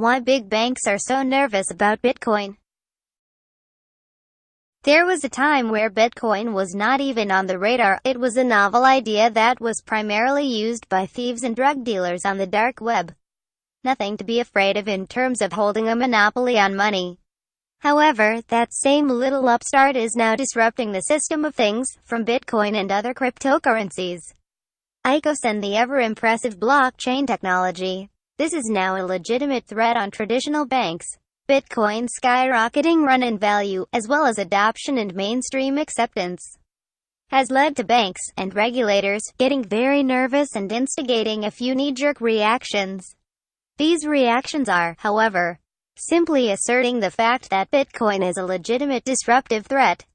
Why big banks are so nervous about Bitcoin. There was a time where Bitcoin was not even on the radar. It was a novel idea that was primarily used by thieves and drug dealers on the dark web. Nothing to be afraid of in terms of holding a monopoly on money. However, that same little upstart is now disrupting the system of things, from Bitcoin and other cryptocurrencies, ICOs and the ever-impressive blockchain technology. This is now a legitimate threat on traditional banks. Bitcoin's skyrocketing run in value, as well as adoption and mainstream acceptance, has led to banks and regulators getting very nervous and instigating a few knee-jerk reactions. These reactions are, however, simply asserting the fact that Bitcoin is a legitimate disruptive threat.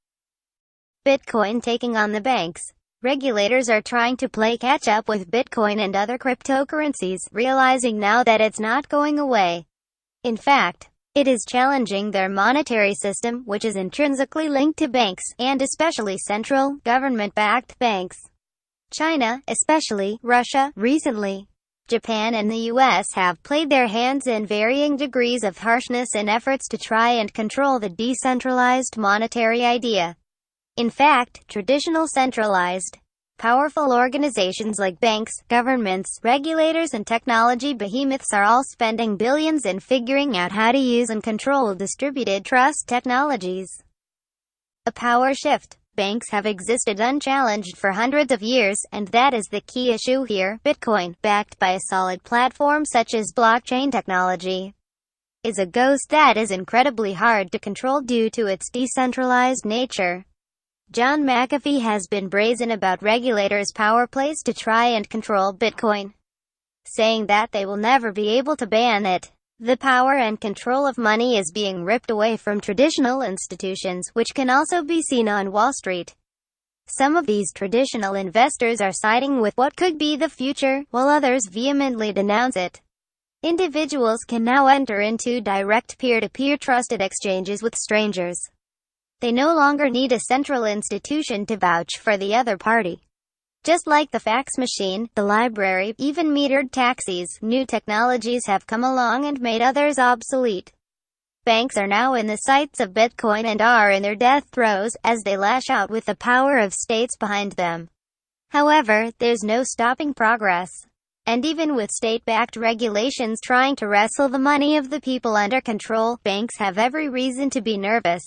Bitcoin taking on the banks. Regulators are trying to play catch-up with Bitcoin and other cryptocurrencies, realizing now that it's not going away. In fact, it is challenging their monetary system, which is intrinsically linked to banks, and especially central, government-backed banks. China, especially Russia, recently, Japan and the US have played their hands in varying degrees of harshness in efforts to try and control the decentralized monetary idea. In fact, traditional centralized, powerful organizations like banks, governments, regulators and technology behemoths are all spending billions in figuring out how to use and control distributed trust technologies. A power shift. Banks have existed unchallenged for hundreds of years, and that is the key issue here. Bitcoin, backed by a solid platform such as blockchain technology, is a ghost that is incredibly hard to control due to its decentralized nature. John McAfee has been brazen about regulators' power plays to try and control Bitcoin, saying that they will never be able to ban it. The power and control of money is being ripped away from traditional institutions, which can also be seen on Wall Street. Some of these traditional investors are siding with what could be the future, while others vehemently denounce it. Individuals can now enter into direct peer-to-peer trusted exchanges with strangers. They no longer need a central institution to vouch for the other party. Just like the fax machine, the library, even metered taxis, new technologies have come along and made others obsolete. Banks are now in the sights of Bitcoin and are in their death throes, as they lash out with the power of states behind them. However, there's no stopping progress. And even with state-backed regulations trying to wrestle the money of the people under control, banks have every reason to be nervous.